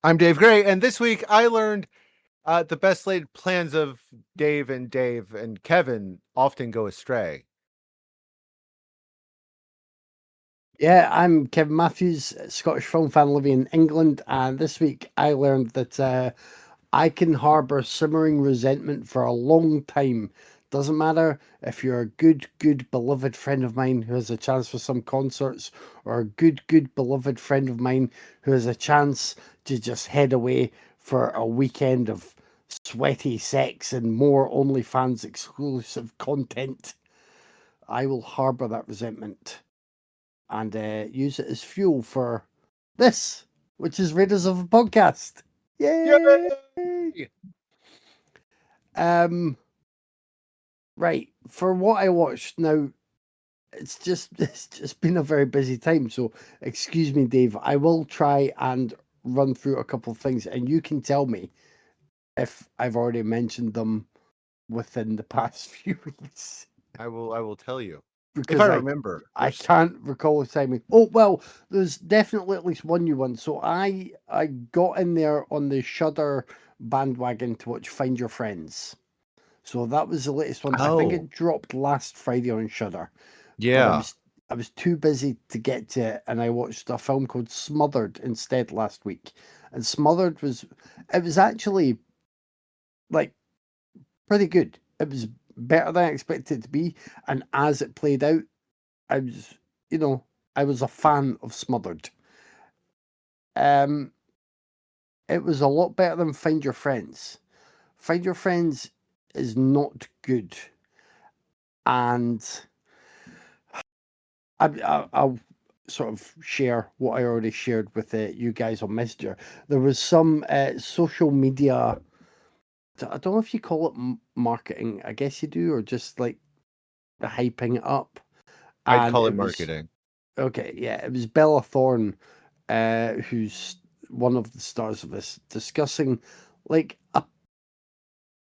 I'm Dave Gray, and this week I learned the best laid plans of Dave and Kevin often go astray. Yeah, I'm Kevin Matthews, Scottish film fan living in England, and this week I learned that I can harbour simmering resentment for a long time. Doesn't matter if you're a good, beloved friend of mine who has a chance for some concerts, or a good, beloved friend of mine who has a chance to just head away for a weekend of sweaty sex and more OnlyFans exclusive content. I will harbour that resentment and use it as fuel for this, which is Raiders of a Podcast. Yay! Yay! Right, for what I watched now, it's just been a very busy time. So excuse me, Dave. I will try and run through a couple of things, and you can tell me if I've already mentioned them within the past few weeks. I will tell you if Because I remember. I can't recall the timing. Oh well, there's definitely at least one new one. So I got in there on the Shudder bandwagon to watch Find Your Friends. So that was the latest one. I think Oh, it dropped last Friday on Shudder, but yeah. I was too busy to get to it, and I watched a film called Smothered instead last week. And Smothered was actually like pretty good. It was better than I expected it to be, and as it played out, I was, I was a fan of Smothered. Um, it was a lot better than Find Your Friends. Find Your Friends is not good, and I'll sort of share what I already shared with you guys on Messenger. There was some social media. I don't know if you call it marketing. I guess you do, or just like hyping it up. I'd And call it it was marketing. okay. Yeah, it was Bella Thorne, who's one of the stars of this, discussing like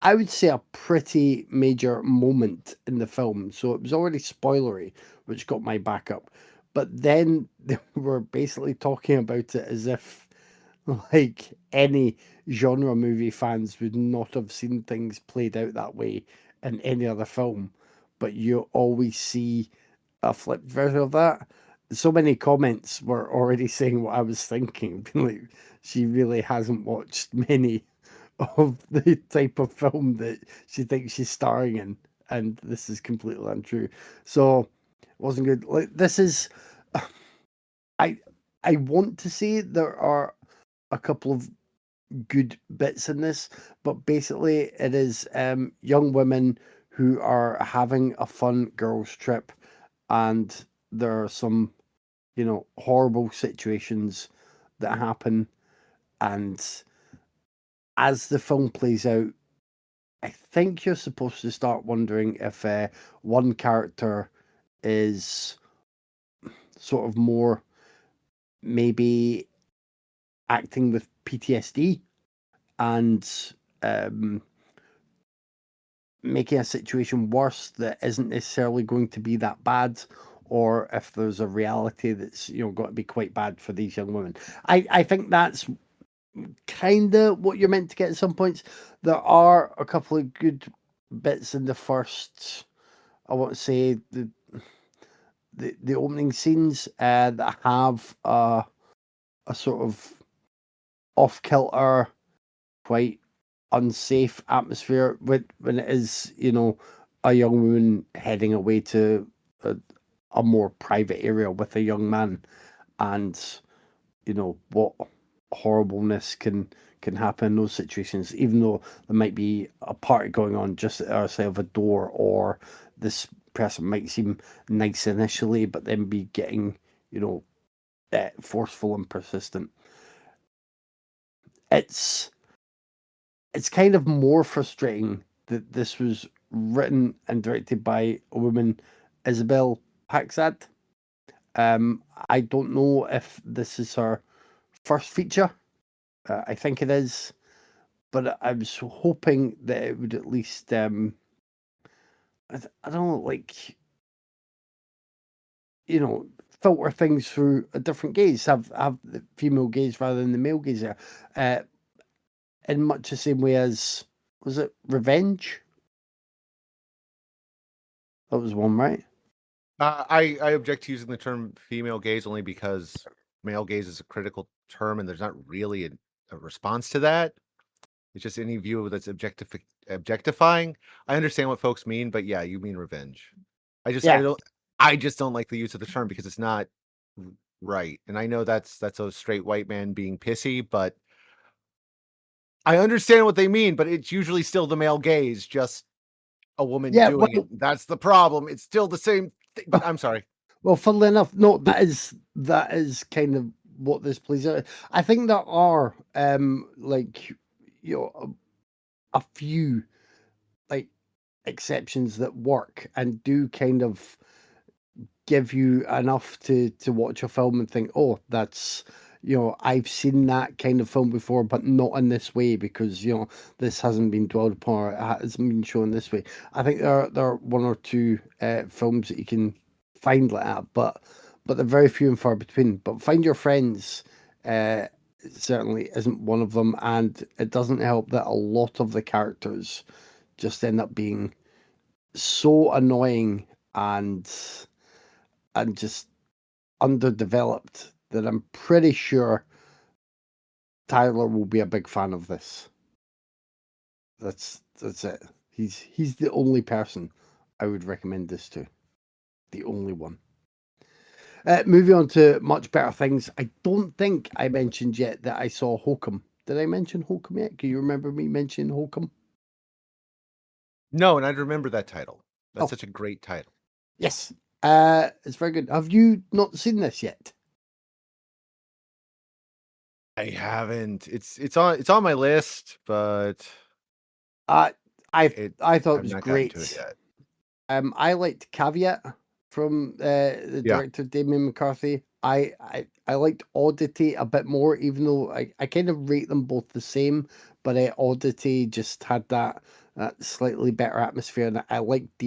I would say a pretty major moment in the film. So it was already spoilery, which got my back up. But then they were basically talking about it as if like any genre movie fans would not have seen things played out that way in any other film. But you always see a flipped version of that. So many comments were already saying what I was thinking. Being like, she really hasn't watched many of the type of film that she thinks she's starring in, and this is completely untrue. So it wasn't good. Like this is, I I want to say there are a couple of good bits in this, but basically it is young women who are having a fun girls trip, and there are some horrible situations that happen, and as the film plays out, I think you're supposed to start wondering if one character is sort of more maybe acting with PTSD and um, making a situation worse that isn't necessarily going to be that bad, or if there's a reality that's got to be quite bad for these young women. I think that's kind of what you're meant to get at some points. There are a couple of good bits in the first. I want to say the opening scenes that have a sort of off kilter, quite unsafe atmosphere when it is a young woman heading away to a more private area with a young man, and what horribleness can happen in those situations, even though there might be a party going on just at the other side of a door, or this person might seem nice initially but then be getting forceful and persistent. It's kind of more frustrating that this was written and directed by a woman, Isabel Paxad. I don't know if this is her first feature. I think it is, but I was hoping that it would at least, I don't know, like, filter things through a different gaze, have the female gaze rather than the male gaze there. In much the same way as, was it Revenge? That was one, right? I object to using the term female gaze only because male gaze is a critical term and there's not really a response to that. It's just any view that's objectifying. I understand what folks mean, but yeah, you mean revenge. Yeah. I just don't like the use of the term because it's not right. And I know that's a straight white man being pissy, but I understand what they mean, but it's usually still the male gaze, just a woman Yeah, doing it. That's the problem. It's still the same thing, but I'm sorry. well, funnily enough, no, that is kind of what this plays out. I think there are like, you know, a few like exceptions that work and do kind of give you enough to watch a film and think, oh, that's, you know, I've seen that kind of film before, but not in this way because, you know, this hasn't been dwelled upon or it hasn't been shown this way. I think there are one or two films that you can find like that, but they're very few and far between. But Find Your Friends certainly isn't one of them, and it doesn't help that a lot of the characters just end up being so annoying and just underdeveloped that I'm pretty sure Tyler will be a big fan of this. That's it. He's the only person I would recommend this to. The only one. Moving on to much better things. I don't think I mentioned yet that I saw Hokum. Did I mention Hokum yet? Can you remember me mentioning Hokum? No, and I remember that title. That's Oh, such a great title. yes. It's very good. Have you not seen this yet? I haven't. It's on my list, but Uh, I it I thought it I've was not gotten to it great. yet. I liked Caveat from the Yeah. director Damien McCarthy. I liked Oddity a bit more, even though I kind of rate them both the same, but Oddity just had that slightly better atmosphere, and I liked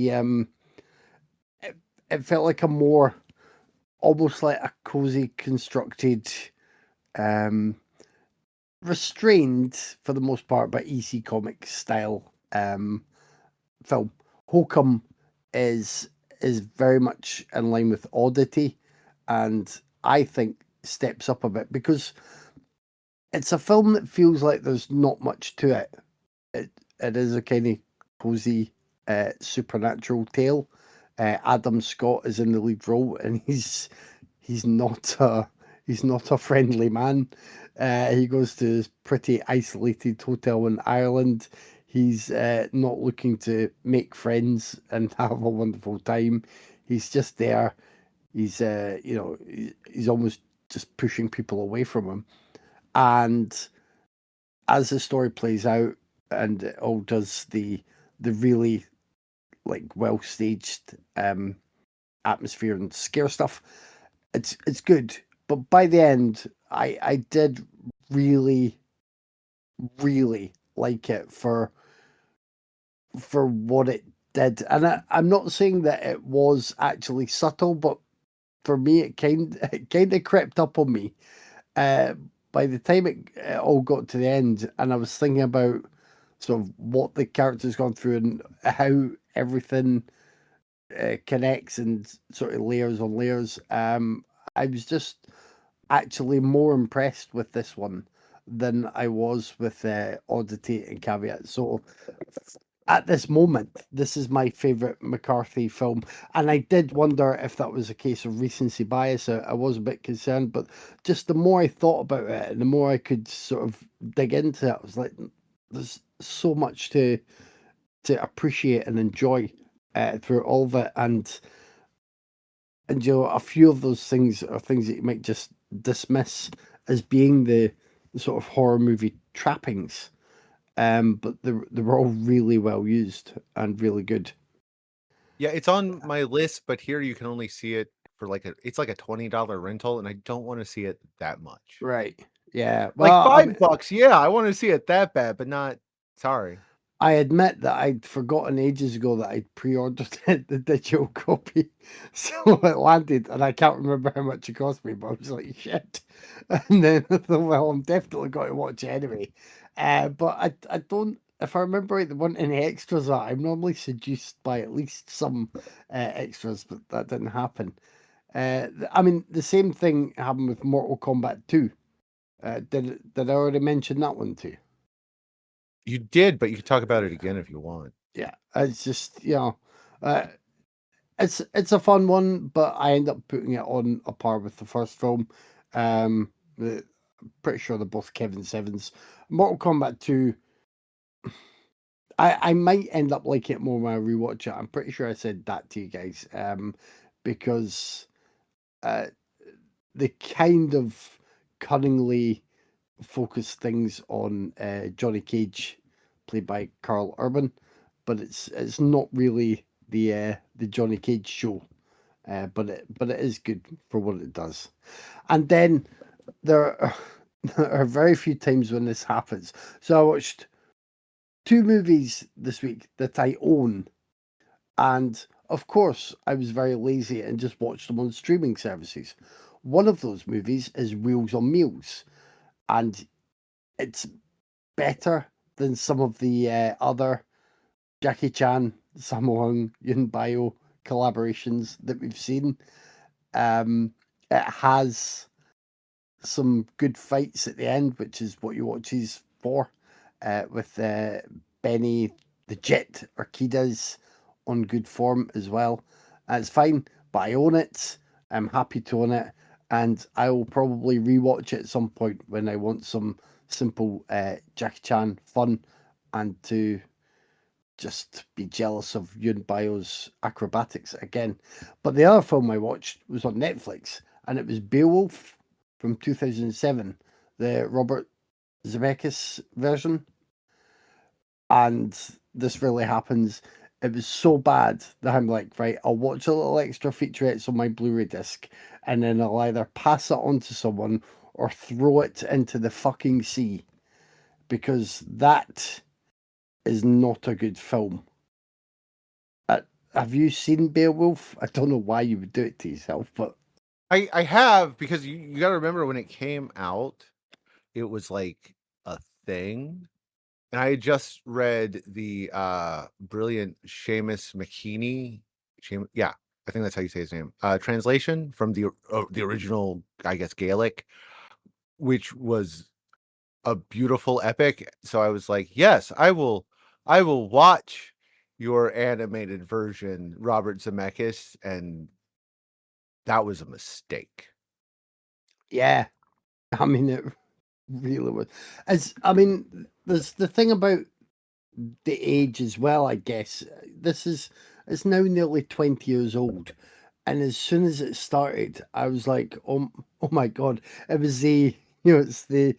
it felt like a more, almost like a cozy constructed, um, restrained for the most part, but EC comic style film. Hokum is very much in line with Oddity, and I think steps up a bit because it's a film that feels like there's not much to it. It is a kind of cozy supernatural tale. Adam Scott is in the lead role, and he's not a friendly man. He goes to this pretty isolated hotel in Ireland. He's not looking to make friends and have a wonderful time. He's just there. He's he's almost just pushing people away from him. And as the story plays out, and it all does the really like well staged atmosphere and scare stuff, it's good. But by the end, I did really like it for what it did. And I'm not saying that it was actually subtle, but for me, it kind of crept up on me. Uh, by the time it all got to the end, and I was thinking about sort of what the character's gone through and how everything connects and sort of layers on layers. I was just actually more impressed with this one than I was with Oddity and Caveat. So at this moment, this is my favourite McCarthy film. And I did wonder if that was a case of recency bias. I was a bit concerned, but just the more I thought about it and the more I could sort of dig into it, I was like, there's so much to appreciate and enjoy through all of it. And you know, a few of those things are things that you might just dismiss as being the sort of horror movie trappings. But they were all really well used and really good. Yeah, it's on my list, but here you can only see it for it's like a $20 rental, and I don't want to see it that much. Right. Yeah. Like Well, I mean, $5, yeah, I want to see it that bad, but not sorry. I admit that I'd forgotten ages ago that I'd pre-ordered it, the digital copy, so it landed, and I can't remember how much it cost me, but I was like, shit. And then I thought, well, I'm definitely going to watch it anyway. But I don't, if I remember right, there weren't any extras. I'm normally seduced by at least some extras, but that didn't happen. I mean, the same thing happened with Mortal Kombat 2. Did I already mention that one too? You did, but you can talk about it again if you want. Yeah, it's just uh, it's a fun one, but I end up putting it on a par with the first film. The, pretty sure they're both Kevin Sevens. Mortal Kombat 2, I might end up liking it more when I rewatch it. I'm pretty sure I said that to you guys. Because uh, they kind of cunningly focus things on Johnny Cage, played by Carl Urban, but it's not really the Johnny Cage show. But it is good for what it does. And then there are, there are very few times when this happens. So I watched two movies this week that I own, and of course I was very lazy and just watched them on streaming services. One of those movies is Wheels on Meals, and it's better than some of the other Jackie Chan, Sammo Hung, Yun Bio collaborations that we've seen. It has some good fights at the end, which is what you watch these for, with Benny the Jet Arquidas on good form as well. It's fine, but I own it. I'm happy to own it, and I will probably rewatch it at some point when I want some simple Jackie Chan fun and to just be jealous of Yun Bio's acrobatics again. But the other film I watched was on Netflix, and it was Beowulf from 2007, the Robert Zemeckis version. And this really happens. It was so bad that I'm like, right, I'll watch a little extra featurettes on my Blu-ray disc, and then I'll either pass it on to someone or throw it into the fucking sea, because that is not a good film. Uh, have you seen Beowulf? I don't know why you would do it to yourself, but I have, because you got to remember when it came out, it was like a thing. And I had just read the brilliant Seamus McKinney, yeah, I think that's how you say his name. Translation from the original, I guess, Gaelic, which was a beautiful epic. So I was like, yes, I will watch your animated version, Robert Zemeckis, and that was a mistake. yeah, I mean it really was. As I mean, there's the thing about the age as well. I guess this is it's now nearly 20 years old, and as soon as it started, I was like, oh my god! It was it's the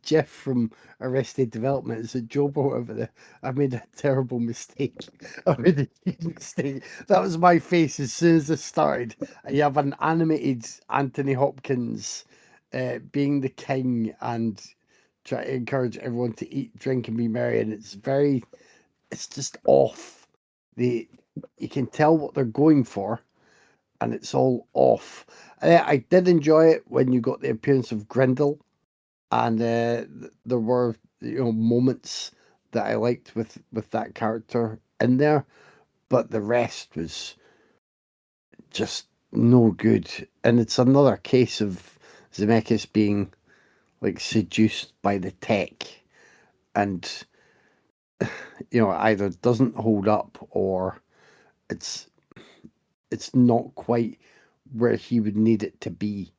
Jeff from Arrested Development. It's a job or whatever. I made a terrible mistake. I made a huge mistake. That was my face as soon as it started. And you have an animated Anthony Hopkins being the king and try to encourage everyone to eat, drink, and be merry. And it's just off. The You can tell what they're going for, and it's all off. I did enjoy it when you got the appearance of Grendel, and there were moments that I liked with that character in there, but the rest was just no good. And it's another case of Zemeckis being like seduced by the tech, and either doesn't hold up or it's it's not quite where he would need it to be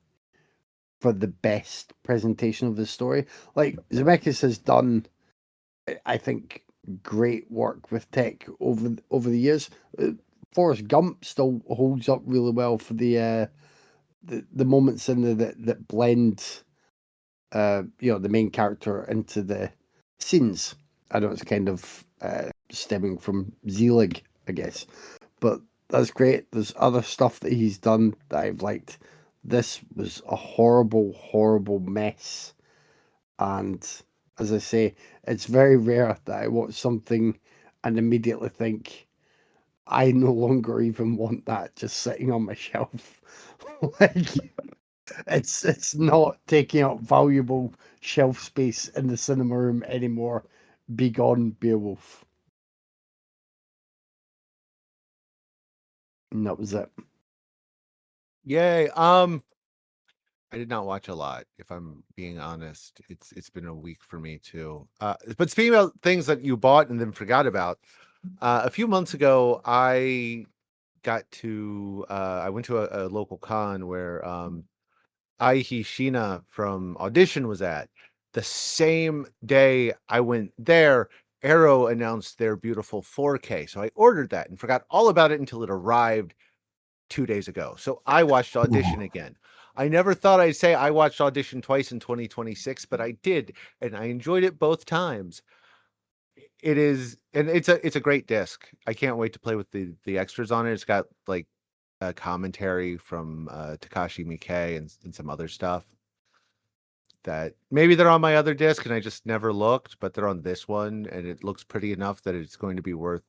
for the best presentation of the story. Like Zemeckis has done, I think, great work with tech over the years. Forrest Gump still holds up really well for the moments in there that blend the main character into the scenes. I know it's kind of stemming from Zelig, I guess, but that's great. There's other stuff that he's done that I've liked. This was a horrible, horrible mess, and as I say, it's very rare that I watch something and immediately think, I no longer even want that just sitting on my shelf. Like it's not taking up valuable shelf space in the cinema room anymore. Be gone, Beowulf. And that was it. Yay. I did not watch a lot, if I'm being honest. It's been a week for me too. But speaking about things that you bought and then forgot about, a few months ago, I went to a local con where Aihi Shina from Audition was at. The same day I went there, Arrow announced their beautiful 4K. So I ordered that and forgot all about it until it arrived 2 days ago. So I watched Audition again. I never thought I'd say I watched Audition twice in 2026, but I did, and I enjoyed it both times. It is, and it's a great disc. I can't wait to play with the extras on it. It's got like a commentary from Takashi Miike and some other stuff that maybe they're on my other disc and I just never looked, but they're on this one, and it looks pretty enough that it's going to be worth,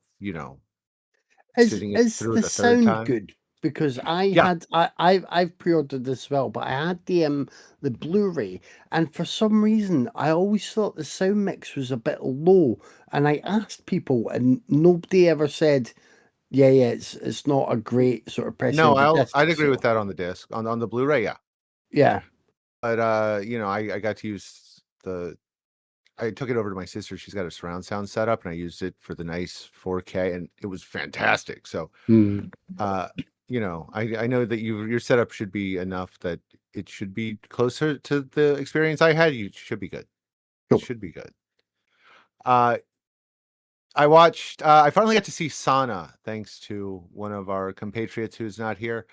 sitting it Is through the the third sound time. good? Because I Yeah. had I've pre-ordered this as well, but I had the Blu-ray, and for some reason I always thought the sound mix was a bit low, and I asked people, and nobody ever said, yeah, it's not a great sort of pressing No, of the disc. I'd agree with So that on the disc. On the Blu-ray, yeah. yeah. But I got to use I took it over to my sister. She's got a surround sound setup, and I used it for the nice 4K, and it was fantastic. So, Hmm. uh, I know that your setup should be enough that it should be closer to the experience I had. You should be good. It Cool. should be good. Uh, I finally got to see Sana, thanks to one of our compatriots who's not here.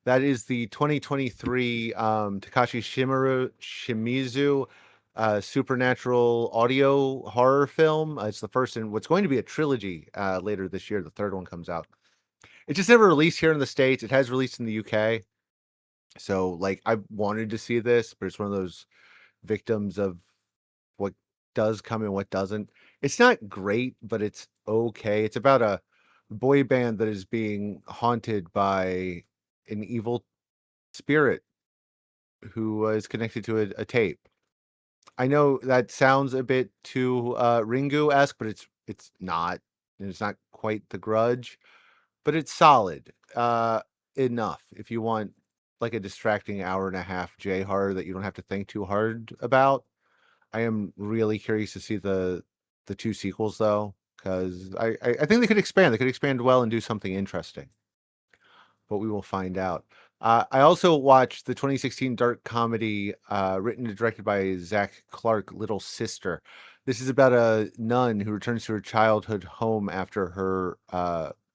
That is the 2023 Takashi Shimizu supernatural audio horror film. It's the first in what's going to be a trilogy later this year. The third one comes out. It just never released here in the States. It has released in the UK. So, like, I wanted to see this, but it's one of those victims of what does come and what doesn't. It's not great, but it's okay. It's about a boy band that is being haunted by an evil spirit who is connected to a tape. I know that sounds a bit too Ringu-esque, but it's not. And it's not quite The Grudge, but it's solid enough if you want like a distracting hour and a half J horror that you don't have to think too hard about. I am really curious to see the two sequels though, because I think they could expand. They could expand well and do something interesting, but we will find out. I also watched the 2016 dark comedy written and directed by Zach Clark, Little Sister. This is about a nun who returns to her childhood home after her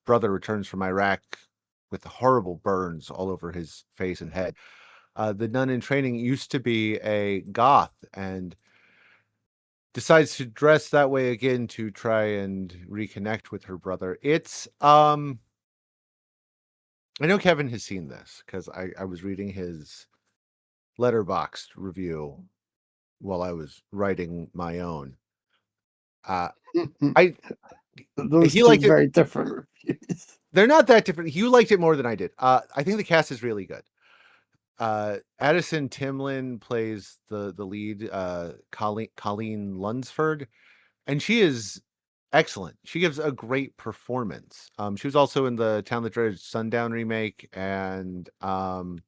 brother returns from Iraq with horrible burns all over his face and head. The nun in training used to be a goth and decides to dress that way again to try and reconnect with her brother. It's I know Kevin has seen this because I was reading his letterboxed review while I was writing my own. Uh I Those he two liked it. very different reviews. They're not that different. You liked it more than I did. I think the cast is really good. Addison Timlin plays the lead, Colleen Lunsford, and she is excellent. She gives a great performance. She was also in the Town That Dreaded Sundown remake, and oh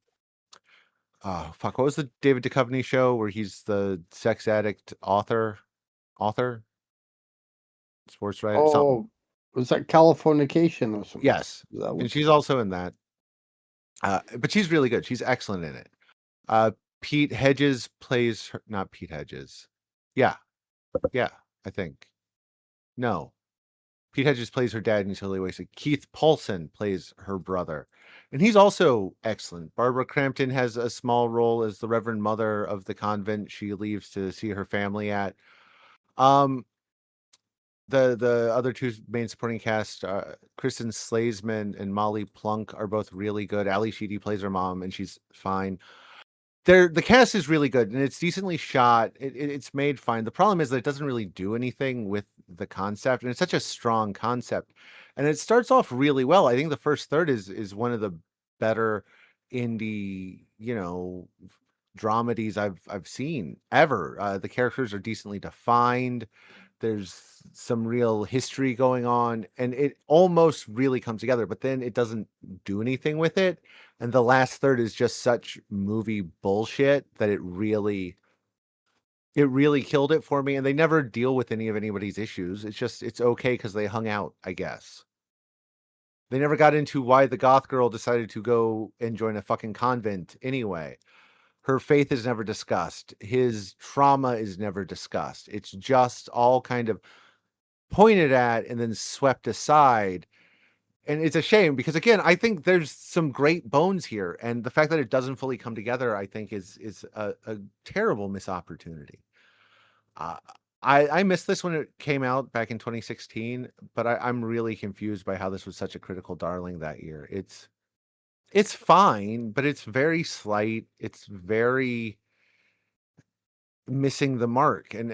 fuck, what was the David Duchovny show where he's the sex addict author, sports writer, something. Oh, was that Californication or something? Yes, Is that one? and she's also in that. But she's really good. She's excellent in it. Uh, Pete Hedges plays her, not Pete Hedges. Yeah, yeah, I think. No, Pete Hedges plays her dad, and he's totally wasted. Keith Paulson plays her brother, and he's also excellent. Barbara Crampton has a small role as the Reverend Mother of the convent she leaves to see her family at. Um, the other two main supporting cast, Kristen Slazeman and Molly Plunk, are both really good. Ali Sheedy plays her mom, and she's fine. The cast is really good and it's decently shot. It's made fine. The problem is that it doesn't really do anything with the concept, and it's such a strong concept. And it starts off really well. I think the first third is one of the better indie, dramedies I've seen ever. The characters are decently defined. There's some real history going on, and it almost really comes together, but then it doesn't do anything with it. And the last third is just such movie bullshit that it really killed it for me. And they never deal with any of anybody's issues. It's okay because they hung out, I guess. They never got into why the goth girl decided to go and join a fucking convent anyway. Her faith is never discussed. His trauma is never discussed. It's just all kind of pointed at and then swept aside. And it's a shame because, again, I think there's some great bones here, and the fact that it doesn't fully come together, I think, is a terrible missed opportunity. Uh, I missed this when it came out back in 2016, but I'm really confused by how this was such a critical darling that year. It's fine, but it's very slight. It's very missing the mark, and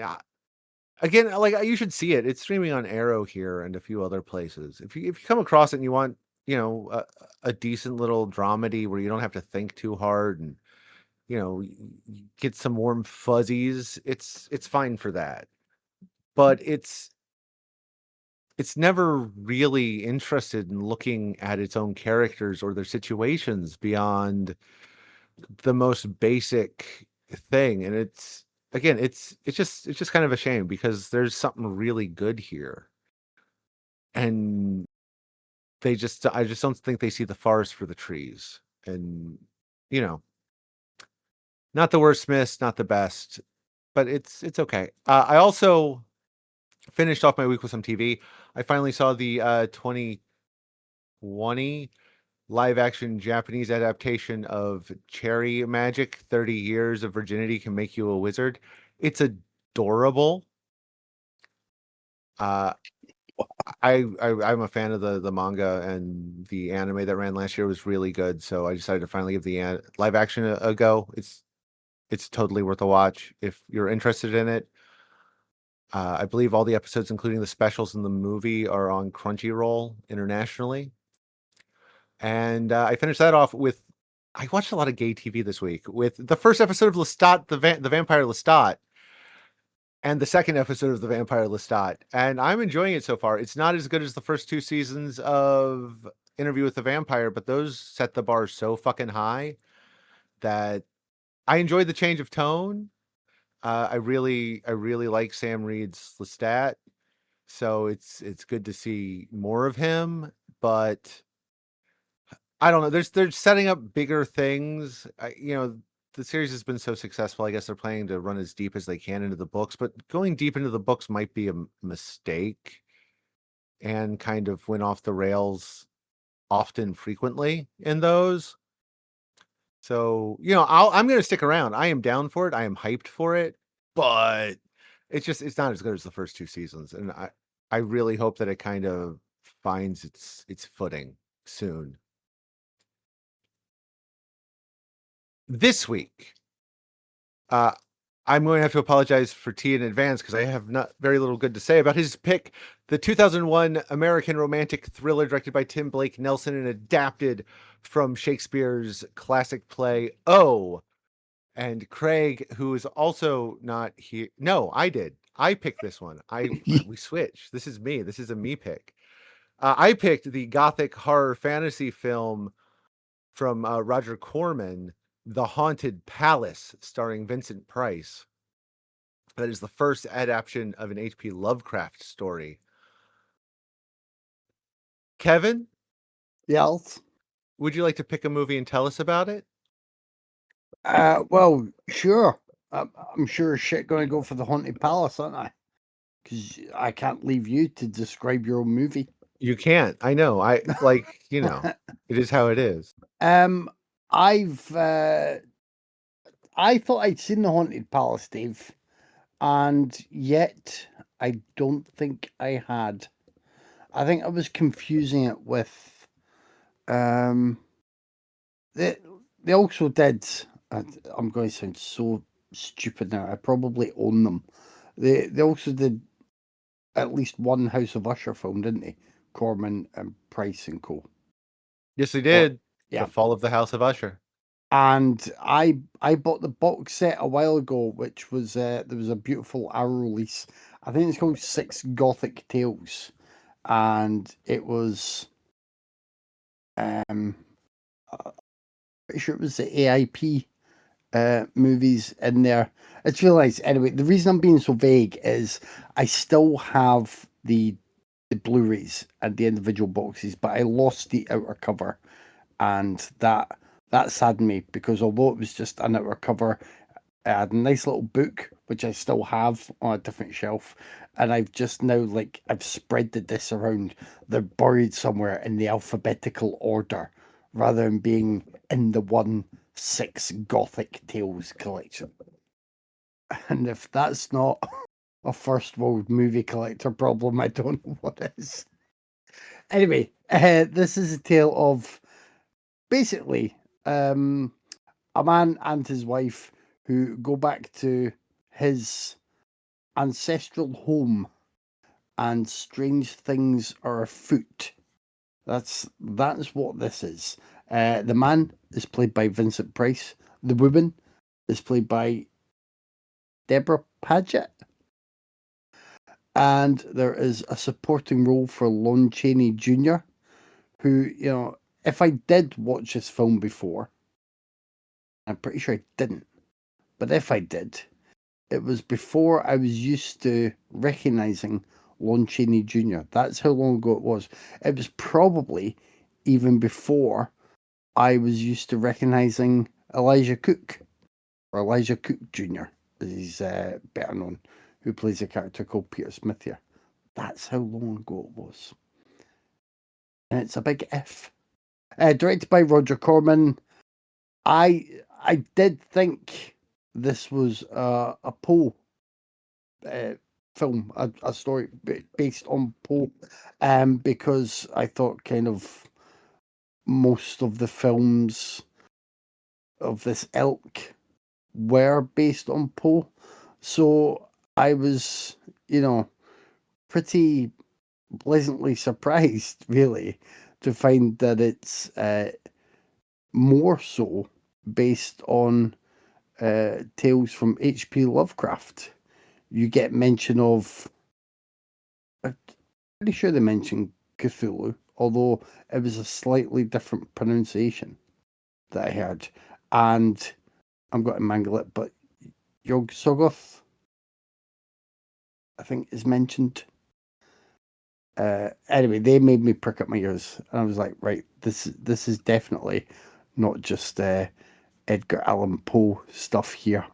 again, like, you should see it. It's streaming on Arrow here and a few other places. If you come across it and you want, a decent little dramedy where you don't have to think too hard and, get some warm fuzzies, it's fine for that. But it's never really interested in looking at its own characters or their situations beyond the most basic thing. And it's just kind of a shame because there's something really good here. And I just don't think they see the forest for the trees. And, you know, not the worst miss, not the best, but it's okay. I also finished off my week with some TV. I finally saw the 2020 live action Japanese adaptation of Cherry Magic. 30 Years of Virginity Can Make You a Wizard. It's adorable. Uh, I'm a fan of the manga, and the anime that ran last year was really good. So I decided to finally give the live action a go. It's totally worth a watch if you're interested in it. I believe all the episodes, including the specials in the movie, are on Crunchyroll internationally. And I finished that off with. I watched a lot of gay TV this week with the first episode of Lestat, the Vampire Lestat, and the second episode of the Vampire Lestat, and I'm enjoying it so far. It's not as good as the first two seasons of Interview with the Vampire, but those set the bar so fucking high that I enjoyed the change of tone. I really like Sam Reed's Lestat, so it's good to see more of him. But I don't know. They're setting up bigger things. The series has been so successful. I guess they're planning to run as deep as they can into the books, but going deep into the books might be a mistake and kind of went off the rails often, frequently in those. So, I'm going to stick around. I am down for it. I am hyped for it, but it's not as good as the first two seasons. And I really hope that it kind of finds its footing soon. This week, I'm going to have to apologize for T in advance because I have not very little good to say about his pick, the 2001 American romantic thriller directed by Tim Blake Nelson and adapted from Shakespeare's classic play O. And Craig, who is also not here. No, I did. I picked this one. We switched. This is me. This is a me pick. I picked the gothic horror fantasy film from Roger Corman, The Haunted Palace, starring Vincent Price. That is the first adaptation of an H.P. Lovecraft story. Kevin, Yes. would you like to pick a movie and tell us about it? Well, sure. I'm sure shit going to go for the Haunted Palace, aren't I? Because I can't leave you to describe your own movie. You can't. I know. It is how it is. I've I thought I'd seen the Haunted Palace, Dave, and yet I don't think I had. I think I was confusing it with they also did I'm going to sound so stupid now. I probably own them. They also did at least one House of Usher film, didn't they? Corman and Price and Co. Yes, they Or did. The yeah, Fall of the House of Usher. and I bought the box set a while ago, which was there was a beautiful arrow release. I think it's called Six Gothic Tales, and it was pretty sure it was the AIP movies in there. It's really nice. Anyway, the reason I'm being so vague is I still have the Blu-rays and the individual boxes, but I lost the outer cover, and that saddened me because although it was just an outer cover, it had a nice little book which I still have on a different shelf, and I've just now I've spread the discs around. They're buried somewhere in the alphabetical order rather than being in the one Six Gothic Tales collection. And if that's not a first world movie collector problem, I don't know what is. Anyway, this is a tale of basically a man and his wife who go back to his ancestral home, and strange things are afoot. That's what this is. The man is played by Vincent Price. The woman is played by Deborah Paget. And there is a supporting role for Lon Chaney Jr., who, if I did watch this film before, I'm pretty sure I didn't, but if I did, it was before I was used to recognizing Lon Chaney Jr. That's how long ago it was. It was probably even before I was used to recognizing Elijah Cook, or Elijah Cook Jr., as he's better known, who plays a character called Peter Smith here. That's how long ago it was. And it's a big if. Directed by Roger Corman. I did think this was a Poe film, a story based on Poe, because I thought kind of most of the films of this ilk were based on Poe. So I was, pretty pleasantly surprised, really, to find that it's more so based on tales from H.P. Lovecraft. You get mention of, I'm pretty sure they mentioned Cthulhu, although it was a slightly different pronunciation that I heard. And I'm going to mangle it, but Yog Sothoth, I think, is mentioned. Anyway, they made me prick up my ears, and I was like, right, this is definitely not just Edgar Allan Poe stuff here.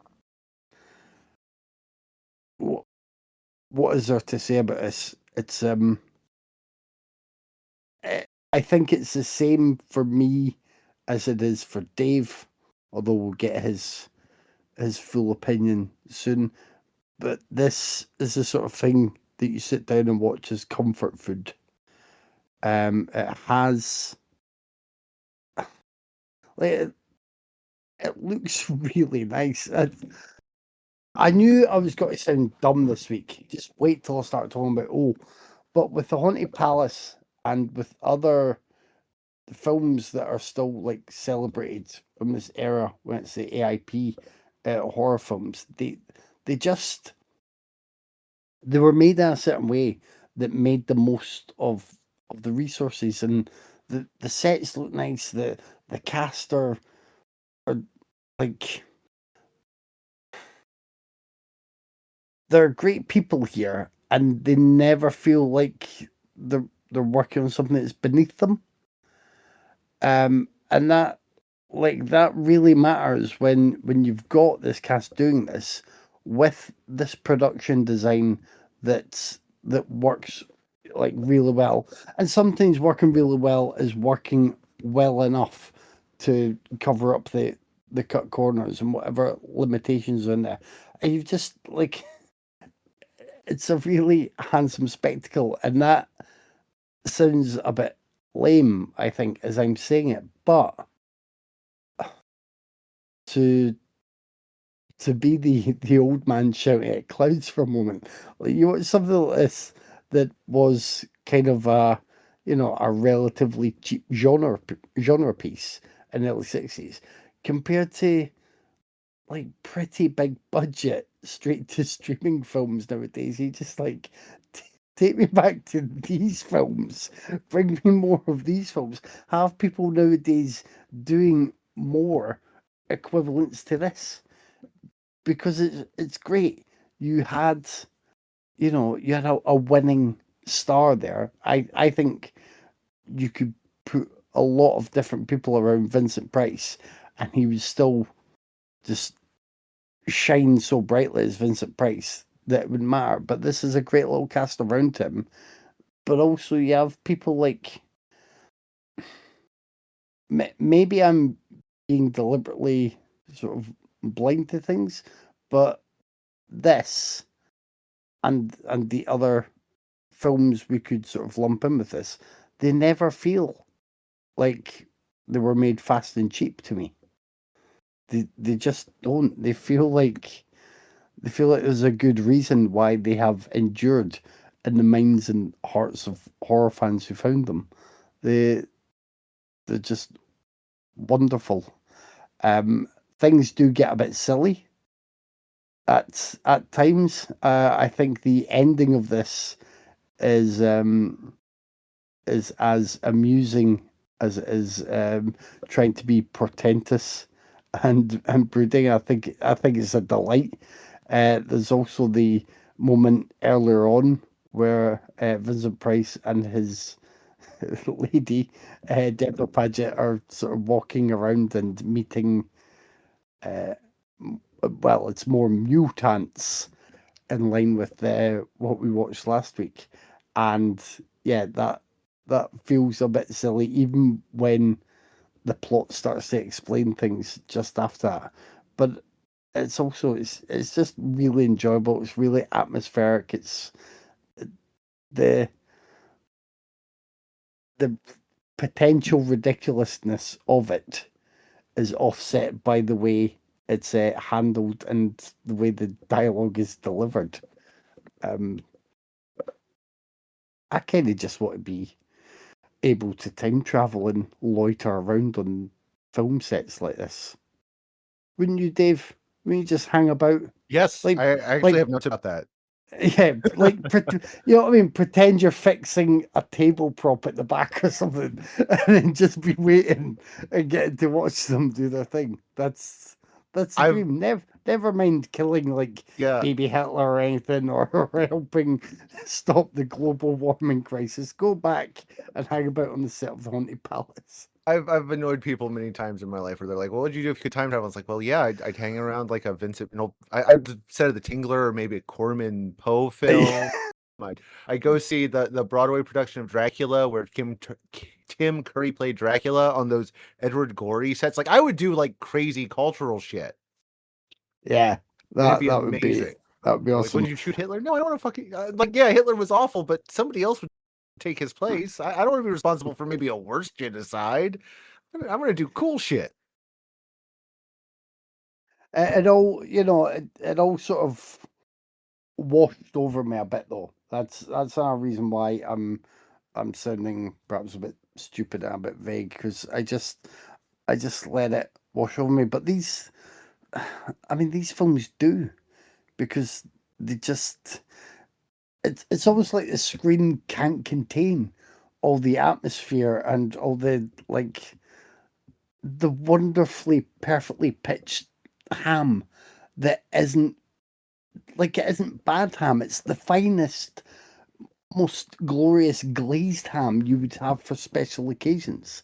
What is there to say about this? It's I think it's the same for me as it is for Dave, although we'll get his full opinion soon. But this is the sort of thing that you sit down and watch as comfort food. It has like it looks really nice. I knew I was going to sound dumb this week. Just wait till I start talking about but with the Haunted Palace and with other films that are still like celebrated from this era when it's the AIP horror films, they just they were made in a certain way that made the most of the resources, and the sets look nice. The cast are like there are great people here, and they never feel like they're working on something that's beneath them. And that really matters when you've got this cast doing this with this production design that works like really well. And sometimes working really well is working well enough to cover up the cut corners and whatever limitations are in there. And you've just like it's a really handsome spectacle, and that sounds a bit lame, I think, as I'm saying it, but to be the old man shouting at clouds for a moment. Like, you watch something like this that was kind of a relatively cheap genre piece in the early 60s compared to like pretty big budget straight to streaming films nowadays. You just like take me back to these films, bring me more of these films. Have people nowadays doing more equivalents to this, because it's great. You had a winning star there. I think you could put a lot of different people around Vincent Price, and he would still just shine so brightly as Vincent Price that it wouldn't matter. But this is a great little cast around him. But also you have people like, maybe I'm being deliberately sort of blind to things, but this and the other films we could sort of lump in with this, they never feel like they were made fast and cheap to me. They just don't. They feel like there's a good reason why they have endured in the minds and hearts of horror fans who found them. They they're just wonderful. Things do get a bit silly at times. I think the ending of this is as amusing as it is trying to be portentous and brooding. I think it's a delight. There's also the moment earlier on where Vincent Price and his lady, Deborah Paget, are sort of walking around and meeting. Uh, well, it's more mutants in line with what we watched last week, and yeah, that feels a bit silly, even when the plot starts to explain things just after that. But it's just really enjoyable. It's really atmospheric. It's the the potential ridiculousness of it is offset by the way it's handled and the way the dialogue is delivered. Um, I kind of just want to be able to time travel and loiter around on film sets like this. Wouldn't you, Dave? Wouldn't you just hang about? Yes, Like, I actually like, have notes about that. yeah, like, you know what I mean? Pretend you're fixing a table prop at the back or something, and then just be waiting and getting to watch them do their thing. That's the I've dream. Never mind killing like yeah, baby Hitler or anything, or helping stop the global warming crisis. Go back and hang about on the set of the Haunted Palace. I've annoyed people many times in my life where they're like, "What would you do if you could time travel?" It's like, "Well, yeah, I'd hang around like a Vincent, I'd said of the Tingler or maybe a Corman Poe film. I go see the Broadway production of Dracula where Tim Curry played Dracula on those Edward Gorey sets. Like, I would do like crazy cultural shit. Yeah, It'd that be that would be amazing. that would be Like, awesome. wouldn't you shoot Hitler? No, I don't want to fucking like. Yeah, Hitler was awful, but somebody else would take his place. I don't want to be responsible for maybe a worse genocide. I'm gonna do cool shit. It all sort of washed over me a bit though. That's another reason why I'm sounding perhaps a bit stupid and a bit vague, because I just let it wash over me. But I mean, these films do, because they just it's almost like the screen can't contain all the atmosphere and all the like the wonderfully perfectly pitched ham that isn't like it isn't bad ham. It's the finest, most glorious glazed ham you would have for special occasions.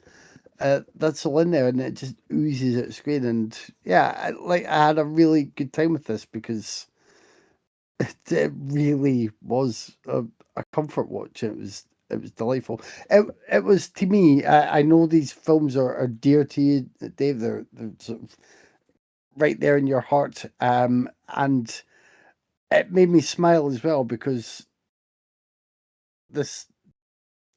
That's all in there, and it just oozes at screen. And yeah, I had a really good time with this because it really was a comfort watch. It was delightful. It was to me. I know these films are dear to you, Dave. They're sort of right there in your heart. And it made me smile as well because this,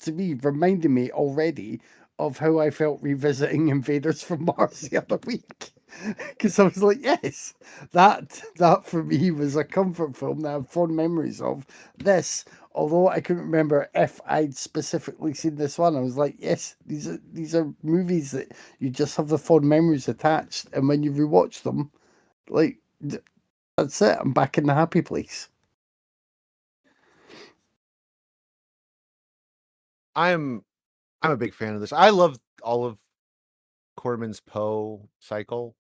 to me, reminded me already of how I felt revisiting Invaders from Mars the other week. Because I was like, yes, that for me was a comfort film that I have fond memories of. This, although I couldn't remember if I'd specifically seen this one, I was like, yes, these are movies that you just have the fond memories attached, and when you rewatch them, like that's it. I'm back in the happy place. I'm I'm a big fan of this. I love all of Corman's Poe cycle,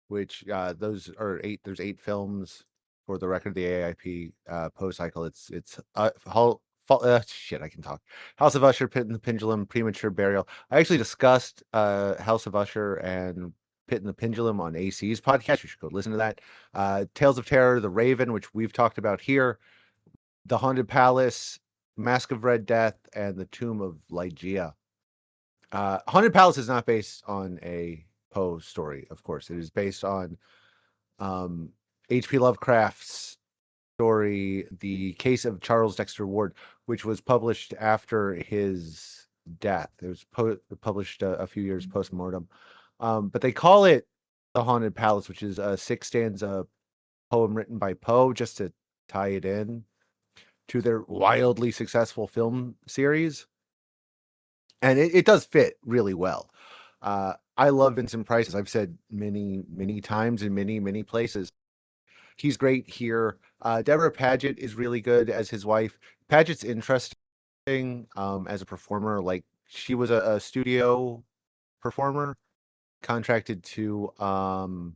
which those are eight. There's 8 films for the record. The AIP Poe cycle. It's shit. I can talk. House of Usher, Pit and the Pendulum, Premature Burial. I actually discussed House of Usher and Pit and the Pendulum on AC's podcast. You should go listen to that. Tales of Terror, The Raven, which we've talked about here. The Haunted Palace, Mask of Red Death, and The Tomb of Ligeia. Haunted Palace is not based on a Poe story, of course. It is based on H.P. Lovecraft's story, The Case of Charles Dexter Ward, which was published after his death. It was published a few years post-mortem. But they call it The Haunted Palace, which is a 6-stanza poem written by Poe just to tie it in to their wildly successful film series. And it does fit really well. I love Vincent Price, as I've said many, many times in many, many places. He's great here. Deborah Paget is really good as his wife. Paget's interesting as a performer. Like, she was a studio performer contracted to oh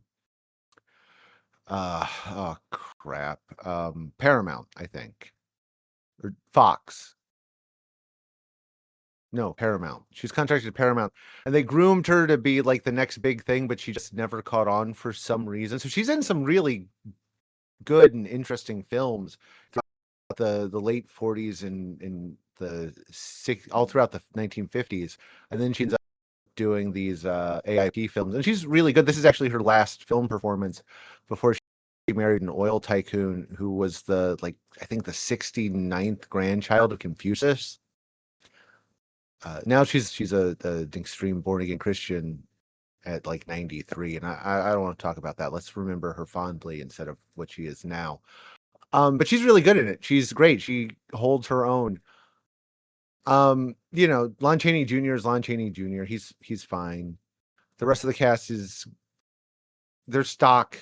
crap, Paramount, I think, or Fox. No, Paramount. She was contracted to Paramount, and they groomed her to be like the next big thing, but she just never caught on for some reason. So she's in some really good and interesting films throughout the late 40s and all throughout the 1950s, and then she ends up doing these AIP films, and she's really good. This is actually her last film performance before she married an oil tycoon who was I think the 69th grandchild of Confucius. Now she's an extreme born again Christian at like 93, and I don't want to talk about that. Let's remember her fondly instead of what she is now. But she's really good in it. She's great. She holds her own. Lon Chaney Jr. is Lon Chaney Jr. He's fine. The rest of the cast they're stock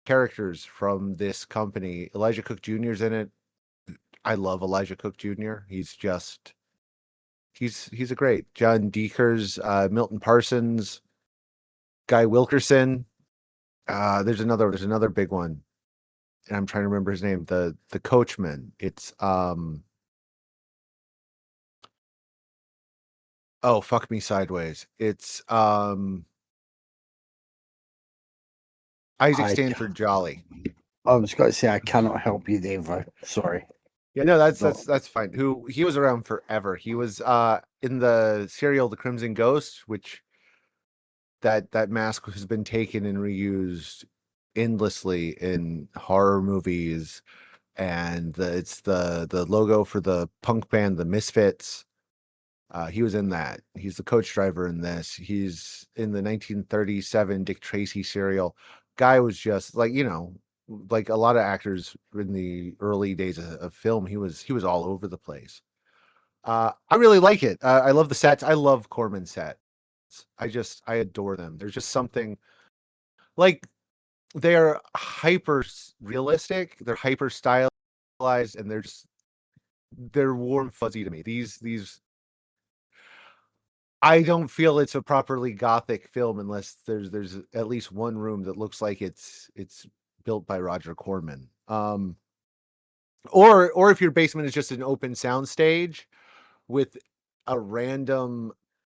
characters from this company. Elijah Cook Jr. is in it. I love Elijah Cook Jr. He's a great John Deakers, Milton Parsons, Guy Wilkerson. There's another big one, and I'm trying to remember his name. The coachman. It's oh, fuck me sideways. It's Isaac I Stanford Jolly. I was going to say I cannot help you, Dave. Sorry. Yeah, no, No. that's fine. He was around forever. He was in the serial The Crimson Ghost, which that mask has been taken and reused endlessly in horror movies, and it's the logo for the punk band The Misfits. He was in that. He's the coach driver in this. He's in the 1937 Dick Tracy serial. Guy was just like a lot of actors in the early days of film. He was all over the place. I really like it. I love the sets. I love Corman sets. I adore them. There's just something like they are hyper realistic. They're hyper stylized, and they're warm fuzzy to me. These I don't feel it's a properly gothic film unless there's at least one room that looks like it's built by Roger Corman. Or if your basement is just an open sound stage with a random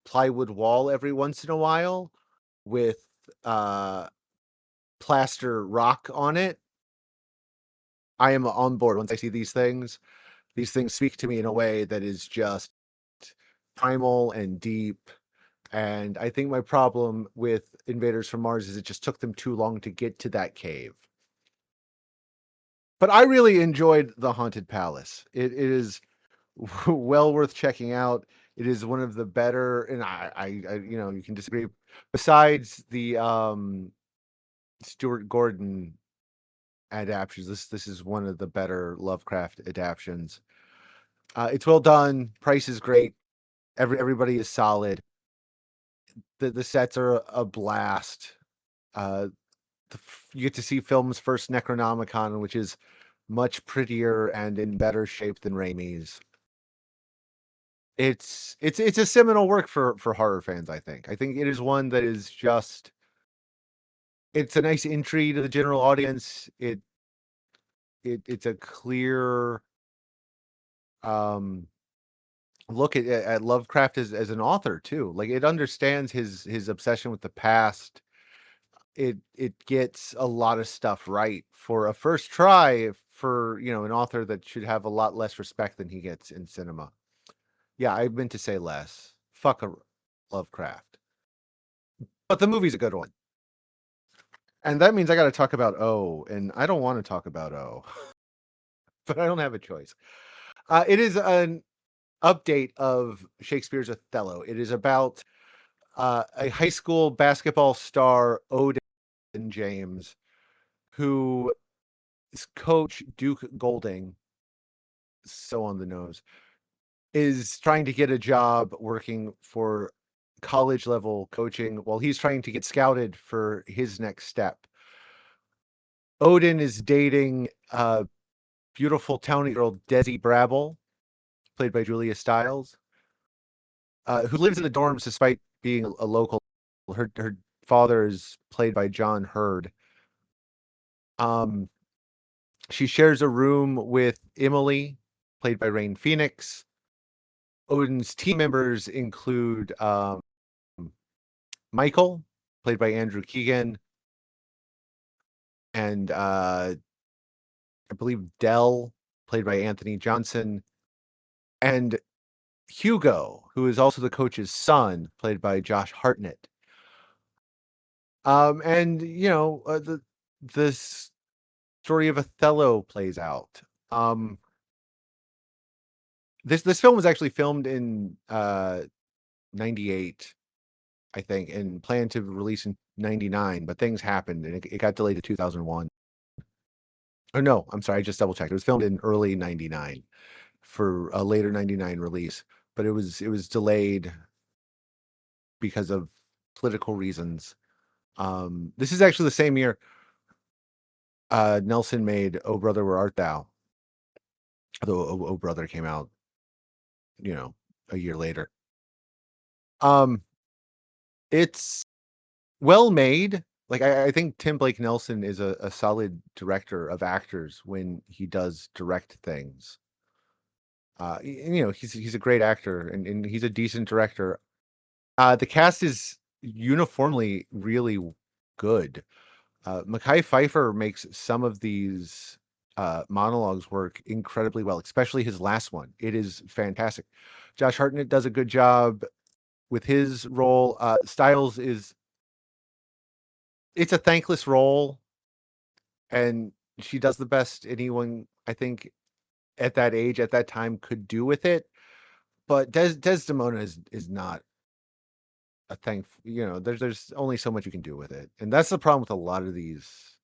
plywood wall every once in a while with plaster rock on it, I am on board. Once I see these things speak to me in a way that is just primal and deep. And I think my problem with Invaders from Mars is it just took them too long to get to that cave. But I really enjoyed The Haunted Palace. It is well worth checking out. It is one of the better, and I you can disagree. Besides the Stuart Gordon adaptations. This is one of the better Lovecraft adaptations. It's well done. Price is great. Everybody is solid. The sets are a blast. Uh, you get to see film's first Necronomicon, which is much prettier and in better shape than Raimi's. It's a seminal work for horror fans, I think. I think it is one that is just it's a nice entry to the general audience. It's a clear um look at Lovecraft as an author too. Like it understands his obsession with the past. It gets a lot of stuff right for a first try for, an author that should have a lot less respect than he gets in cinema. Yeah, I meant to say less. Fuck a Lovecraft. But the movie's a good one. And that means I got to talk about O, and I don't want to talk about O, but I don't have a choice. It is an update of Shakespeare's Othello. It is about a high school basketball star, Odin James, who his coach, Duke Golding, so on the nose, is trying to get a job working for college level coaching while he's trying to get scouted for his next step. Odin is dating beautiful towny girl Desi Brabble, played by Julia Stiles, who lives in the dorms despite being a local. Her father is played by John Hurd. She shares a room with Emily, played by Rain Phoenix. Odin's team members include Michael, played by Andrew Keegan, and I believe Dell, played by Anthony Johnson, and Hugo, who is also the coach's son, played by Josh Hartnett. And this story of Othello plays out. This film was actually filmed in 98, I think, and planned to release in 99, but things happened and it got delayed to 2001. Oh no, I'm sorry, I just double checked. It was filmed in early 99 for a later 99 release, but it was delayed because of political reasons. This is actually the same year Nelson made "Oh Brother, Where Art Thou?" Although "Oh Brother" came out, a year later. Um, it's well made. Like I think Tim Blake Nelson is a solid director of actors when he does direct things. He's a great actor and he's a decent director. The cast is uniformly really good. Mekhi Phifer makes some of these monologues work incredibly well, especially his last one. It is fantastic. Josh Hartnett does a good job with his role. Styles it's a thankless role, and she does the best anyone, I think, at that age, at that time, could do with it. But Desdemona is not a thing. There's only so much you can do with it, and that's the problem with a lot of these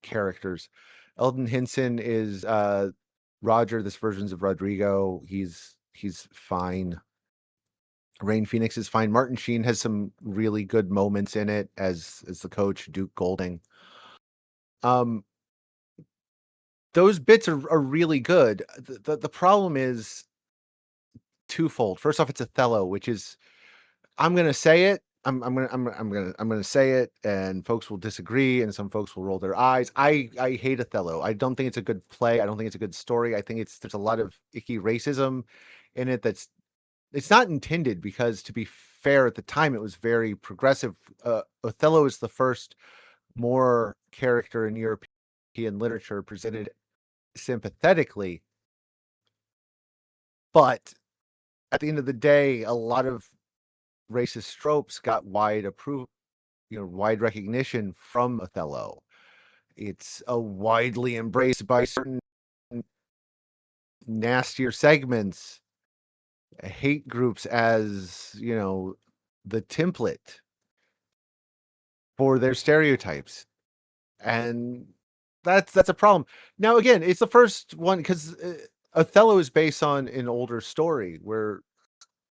characters. Eldon Henson is Roger. This version's of Rodrigo. He's fine. Rain Phoenix is fine. Martin Sheen has some really good moments in it as the coach, Duke Golding. Those bits are really good. The problem is twofold. First off, it's Othello, which is I'm gonna say it. I'm gonna say it, and folks will disagree, and some folks will roll their eyes. I hate Othello. I don't think it's a good play. I don't think it's a good story. I think there's a lot of icky racism in it it's not intended because, to be fair, at the time it was very progressive. Othello is the first more character in European literature presented sympathetically, but at the end of the day, a lot of racist tropes got wide recognition from Othello. It's a widely embraced by certain nastier segments, hate groups as, the template. for their stereotypes, and that's a problem. Now, again, it's the first one because Othello is based on an older story where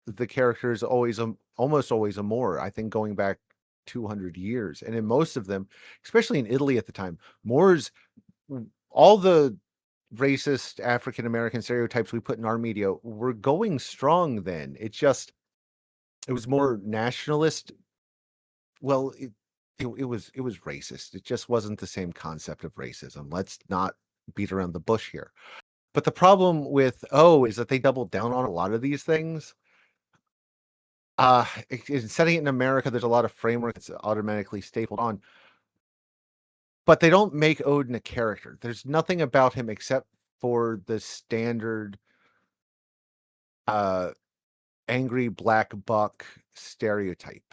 the character is always almost always a Moor. I think going back 200 years, and in most of them, especially in Italy at the time, Moors, all the racist African American stereotypes we put in our media were going strong then. It was more nationalist. Well, it was racist. It just wasn't the same concept of racism. Let's not beat around the bush here. But the problem with is that they doubled down on a lot of these things. In setting it in America, there's a lot of framework that's automatically stapled on, but they don't make Odin a character. There's nothing about him except for the standard angry black buck stereotype.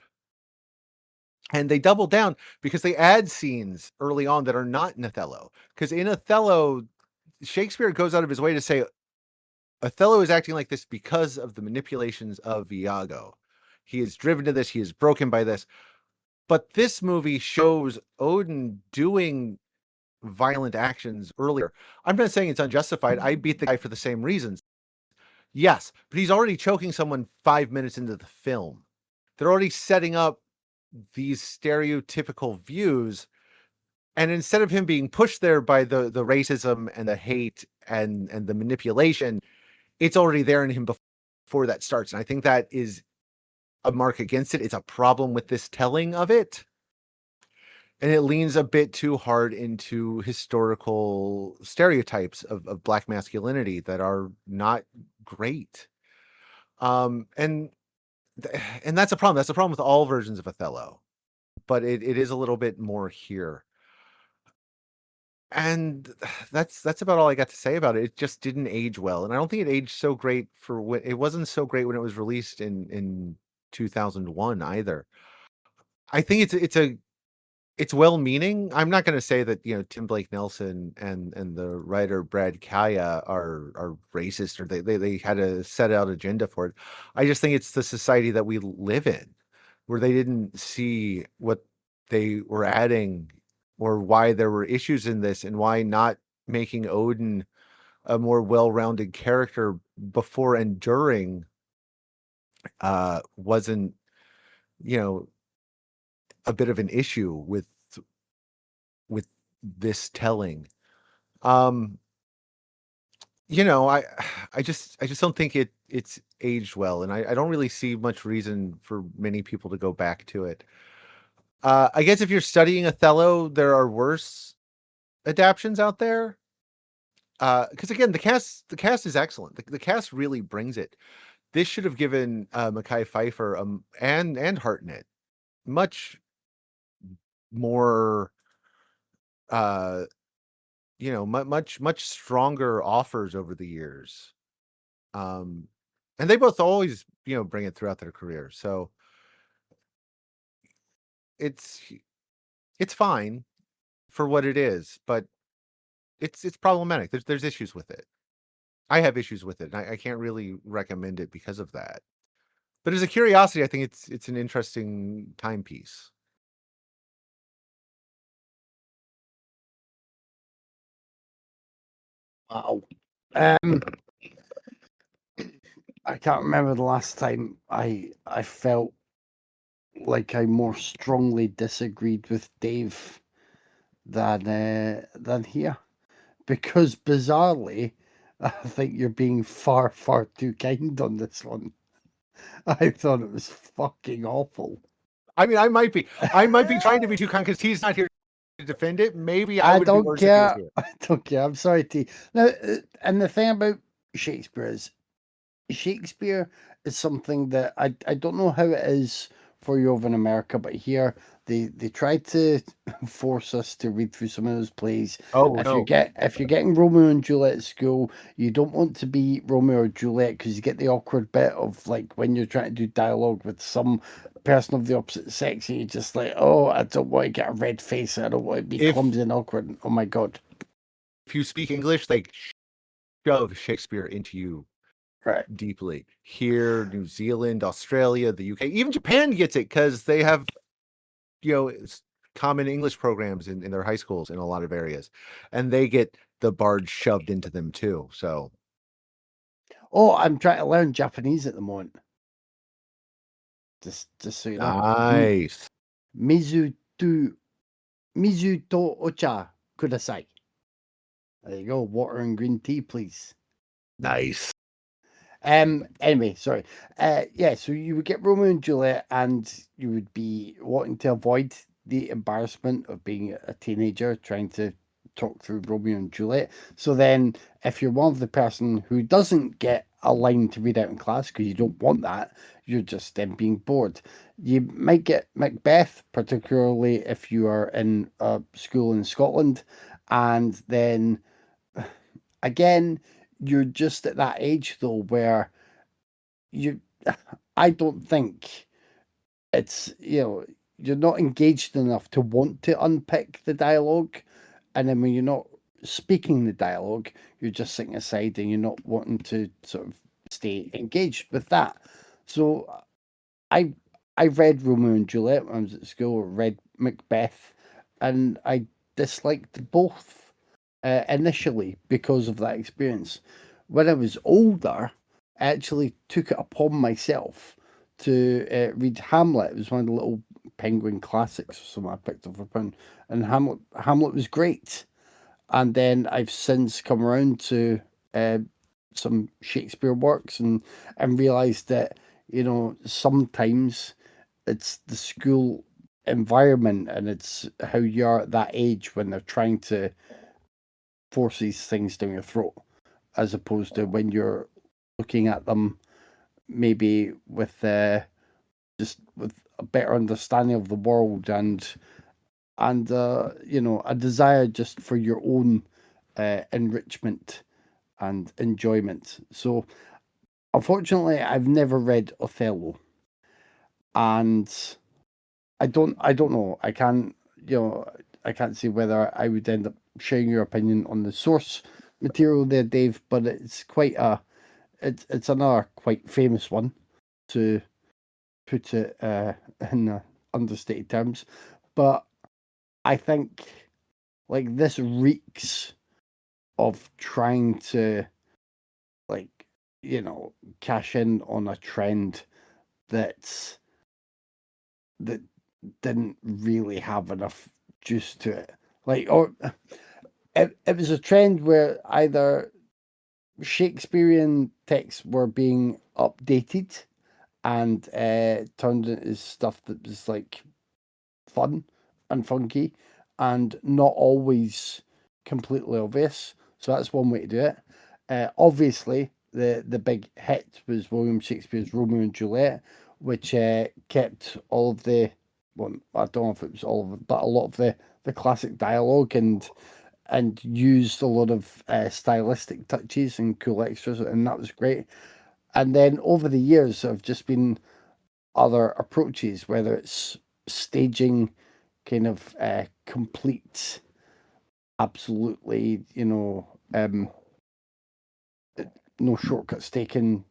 And they double down because they add scenes early on that are not in Othello. Because in Othello, Shakespeare goes out of his way to say Othello is acting like this because of the manipulations of Iago. He is driven to this. He is broken by this. But this movie shows Odin doing violent actions earlier. I'm not saying it's unjustified. I beat the guy for the same reasons. Yes, but he's already choking someone 5 minutes into the film. They're already setting up these stereotypical views, and instead of him being pushed there by the racism and the hate and the manipulation, it's already there in him before that starts. And I think that is a mark against it. It's a problem with this telling of it, and it leans a bit too hard into historical stereotypes of black masculinity that are not great. And that's a problem. That's a problem with all versions of Othello, but it is a little bit more here. And that's about all I got to say about it. It just didn't age well, and I don't think it aged so great for when it wasn't so great when it was released in 2001 either. I think it's well-meaning. I'm not going to say that Tim Blake Nelson and the writer Brad Kaya are racist, or they had a set out agenda for it. I just think it's the society that we live in, where they didn't see what they were adding or why there were issues in this, and why not making Odin a more well-rounded character before and during wasn't a bit of an issue with this telling. I just don't think it's aged well, and I don't really see much reason for many people to go back to it. I guess if you're studying Othello, there are worse adaptions out there. Because again, the cast is excellent. The cast really brings it. This should have given Mekhi Phifer and Hartnett much more much stronger offers over the years. And they both always bring it throughout their career, so it's fine for what it is, but it's problematic. There's issues with it. I have issues with it, and I can't really recommend it because of that. But as a curiosity, I think it's an interesting timepiece. Wow. I can't remember the last time I felt like I more strongly disagreed with Dave than here, because bizarrely, I think you're being far too kind on this one. I thought it was fucking awful. I mean, I might be trying to be too kind because he's not here to defend it. Maybe I would don't be worse care. if he was here. I don't care. I'm sorry, T. Now, and the thing about Shakespeare is something that I don't know how it is for you over in America, but here they try to force us to read through some of those plays. Oh, if no. you're getting Romeo and Juliet at school, you don't want to be Romeo or Juliet because you get the awkward bit of like when you're trying to do dialogue with some person of the opposite sex, and you're just like, oh, I don't want to get a red face. I don't want to be clumsy and awkward. Oh my god! If you speak English, they shove Shakespeare into you. Right. Deeply. Here, New Zealand, Australia, the UK, even Japan gets it because they have, common English programs in their high schools in a lot of areas, and they get the bard shoved into them too. So Oh, I'm trying to learn Japanese at the moment. Just so you know. nice, Mizu to Mizu to ocha kudasai. There you go. Water and green tea, please. nice. Anyway, sorry. Yeah, so you would get Romeo and Juliet, and you would be wanting to avoid the embarrassment of being a teenager trying to talk through Romeo and Juliet. So then, if you're one of the person who doesn't get a line to read out in class because you don't want that, you're just then being bored. You might get Macbeth, particularly if you are in a school in Scotland, and then again, you're just at that age though where you I don't think it's you're not engaged enough to want to unpick the dialogue, and then when you're not speaking the dialogue, you're just sitting aside and you're not wanting to sort of stay engaged with that. So I I read Romeo and Juliet when I was at school, read Macbeth, and I disliked both initially because of that experience. When I was older, I actually took it upon myself to read Hamlet. It was one of the little Penguin classics or something I picked up upon, and Hamlet was great. And then I've since come around to some Shakespeare works and realised that sometimes it's the school environment and it's how you're at that age when they're trying to force these things down your throat, as opposed to when you're looking at them maybe with just with a better understanding of the world and a desire just for your own enrichment and enjoyment. So unfortunately, I've never read Othello, and I don't know. I can't see whether I would end up sharing your opinion on the source material there, Dave. But it's it's another quite famous one, to put it in understated terms. But I think like this reeks of trying to like cash in on a trend that's that didn't really have enough juice to it. Like, or it was a trend where either Shakespearean texts were being updated and turned into stuff that was like fun and funky and not always completely obvious. So that's one way to do it. Obviously, the big hit was William Shakespeare's Romeo and Juliet, which kept all of the, well, I don't know if it was all of it, but a lot of the classic dialogue and used a lot of stylistic touches and cool extras, and that was great. And then over the years, there have just been other approaches, whether it's staging kind of complete, absolutely, no shortcuts taken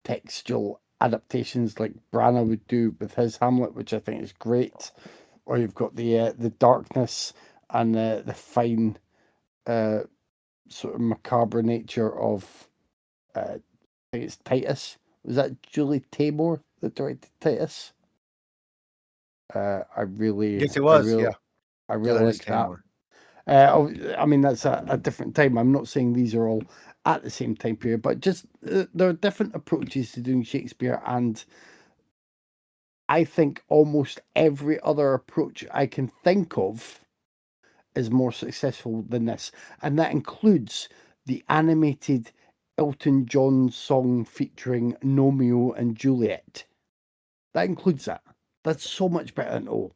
textual adaptations like Branagh would do with his Hamlet, which I think is great. Or you've got the darkness and the fine sort of macabre nature of I think it's Titus. Was that Julie Taymor that directed Titus? I really, Yes, it I was. really, Yeah, I yeah, really that is like that. Tamor. I mean, that's a different time. I'm not saying these are all at the same time period, but just there are different approaches to doing Shakespeare, and I think almost every other approach I can think of is more successful than this, and that includes the animated Elton John song featuring Romeo and Juliet. That includes that. That's so much better than O.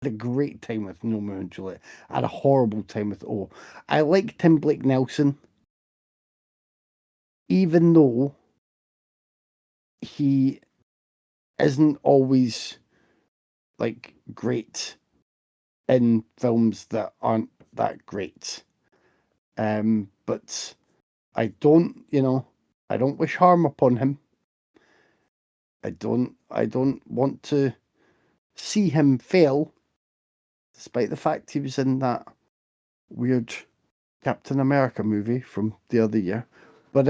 I had a great time with Romeo and Juliet. I had a horrible time with O. I like Tim Blake Nelson, even though he isn't always like great in films that aren't that great. But I don't wish harm upon him. I don't want to see him fail, despite the fact he was in that weird Captain America movie from the other year. But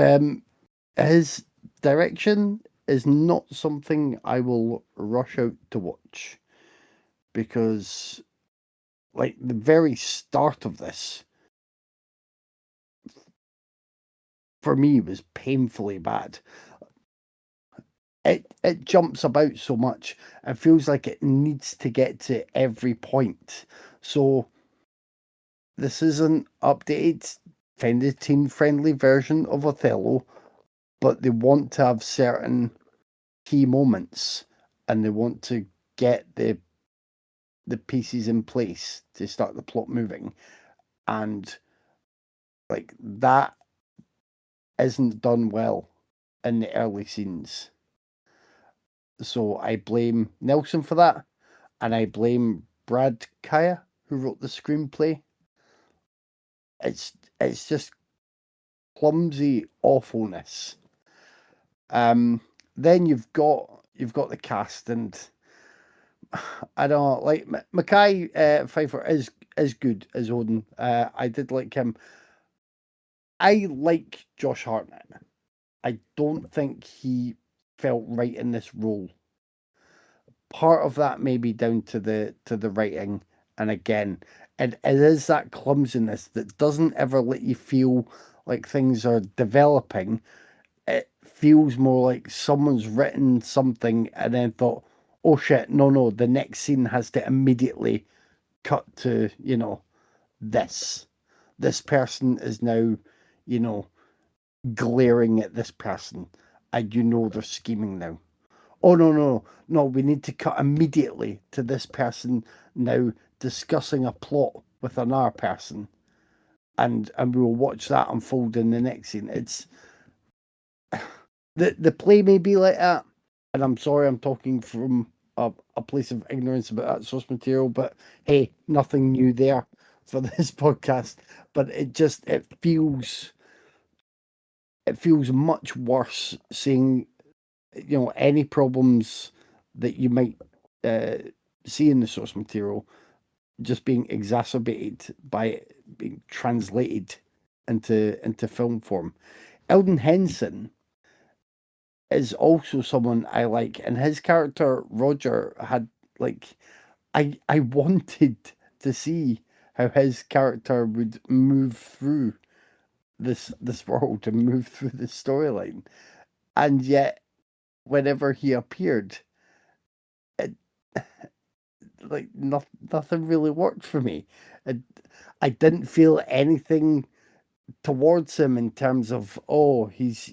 his direction is not something I will rush out to watch, because like the very start of this for me was painfully bad. It jumps about so much and feels like it needs to get to every point. So this is an updated, kind of teen-friendly version of Othello, but they want to have certain key moments, and they want to get the pieces in place to start the plot moving, and like that isn't done well in the early scenes. So I blame Nelson for that, and I blame Brad Kaya, who wrote the screenplay. It's just clumsy awfulness. Then you've got the cast, and I don't know, like Mackay Pfeiffer is good as Odin. I did like him. I like Josh Hartnett. I don't think he felt right in this role. Part of that may be down to the writing, and again, it is that clumsiness that doesn't ever let you feel like things are developing. It feels more like someone's written something and then thought, oh shit, no, the next scene has to immediately cut to, this. This person is now, glaring at this person, and they're scheming now. Oh no, we need to cut immediately to this person now discussing a plot with another person, and we will watch that unfold in the next scene. It's the play may be like that, and I'm sorry I'm talking from a place of ignorance about that source material, but hey, nothing new there for this podcast. But it feels much worse seeing any problems that you might see in the source material just being exacerbated by it being translated into film form. Eldon Henson is also someone I like, and his character Roger had like I wanted to see how his character would move through this world and move through the storyline, and yet whenever he appeared, it like nothing really worked for me. It, I didn't feel anything towards him in terms of, oh, he's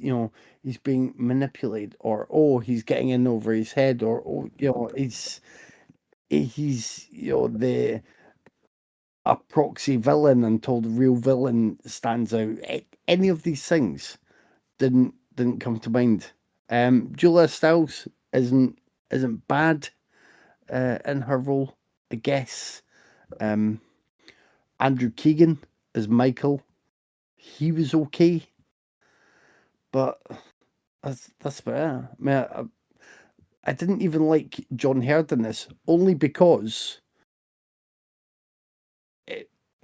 he's being manipulated, or oh, he's getting in over his head, or oh, he's the a proxy villain until the real villain stands out. Any of these things didn't come to mind. Julia Stiles isn't bad in her role, I guess. Andrew Keegan as Michael, he was okay, but that's about it. I mean, I didn't even like John Hurd in this, only because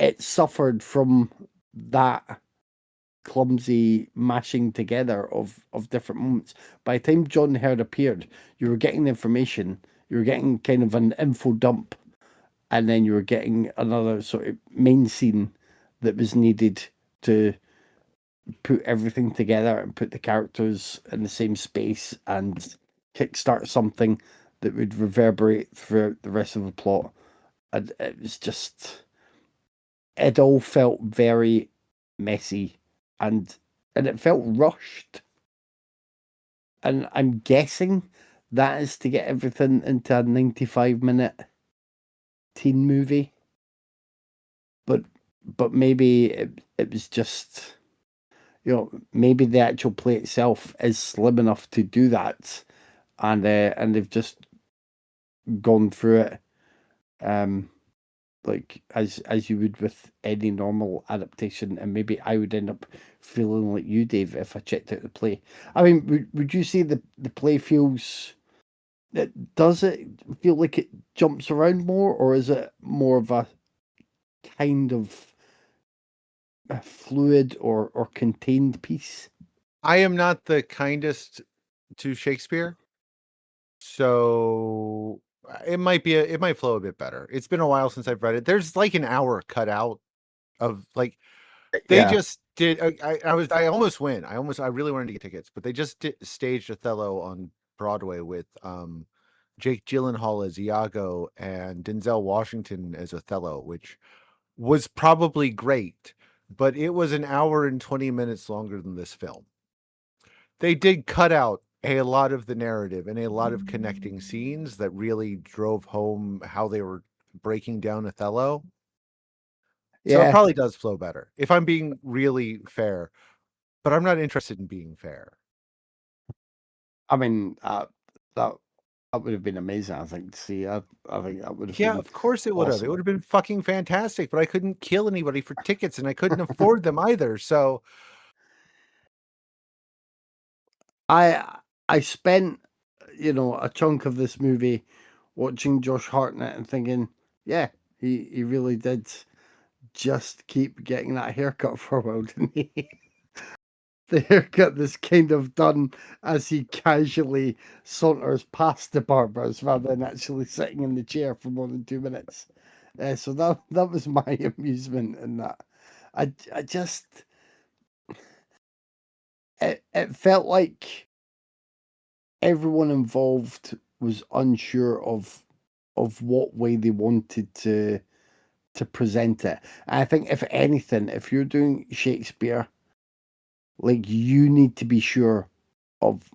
it suffered from that clumsy mashing together of different moments. By the time John Hurd appeared, you were getting the information, you were getting kind of an info dump, and then you were getting another sort of main scene that was needed to put everything together and put the characters in the same space and kickstart something that would reverberate throughout the rest of the plot. And it was just, it all felt very messy, and it felt rushed. And I'm guessing that is to get everything into a 95-minute teen movie. But maybe it was just, maybe the actual play itself is slim enough to do that, and they've just gone through it, like as you would with any normal adaptation, and maybe I would end up feeling like you, Dave, if I checked out the play. I mean, would you say the play feels Does it feel like it jumps around more, or is it more of a kind of a fluid or contained piece? I am not the kindest to Shakespeare, so it might flow a bit better. It's been a while since I've read it. There's like an hour cut out of like they Yeah, just did. I almost went. I really wanted to get tickets, but they just staged Othello on Broadway with Jake Gyllenhaal as Iago and Denzel Washington as Othello, which was probably great, but it was an hour and 20 minutes longer than this film. They did cut out a lot of the narrative and a lot of connecting scenes that really drove home how they were breaking down Othello. So it yeah. probably does flow better if I'm being really fair, but I'm not interested in being fair. I mean, that that would have been amazing. I think to see. I think that would have Yeah, been of course it would have. It awesome. would have been fucking fantastic, but I couldn't kill anybody for tickets and I couldn't afford them either. So I I spent a chunk of this movie watching Josh Hartnett and thinking, yeah, he really did just keep getting that haircut for a while, didn't he? The haircut that's kind of done as he casually saunters past the barbers rather than actually sitting in the chair for more than 2 minutes. So that was my amusement in that. I just it felt like everyone involved was unsure of what way they wanted to present it. And I think if anything, if you're doing Shakespeare, like you need to be sure of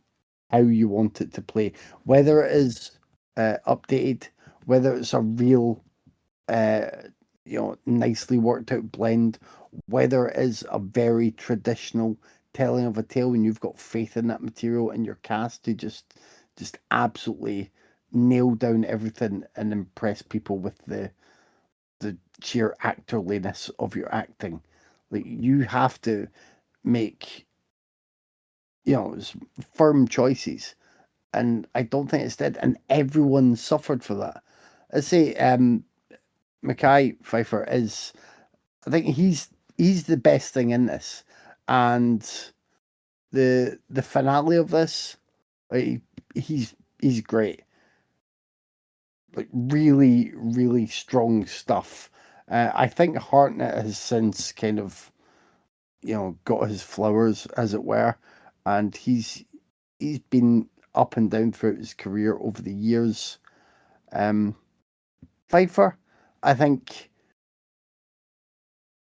how you want it to play, whether it is updated, whether it's a real uh, nicely worked out blend, whether it is a very traditional telling of a tale, and you've got faith in that material and your cast to just absolutely nail down everything and impress people with the sheer actorliness of your acting. Like you have to make firm choices, and I don't think it's did, and everyone suffered for that. I say, Mackay Pfeiffer is. I think he's the best thing in this, and the finale of this, like, he's great. Like really, really strong stuff. I think Hartnett has since kind of got his flowers, as it were, and he's been up and down throughout his career over the years. Um, Pfeiffer, I think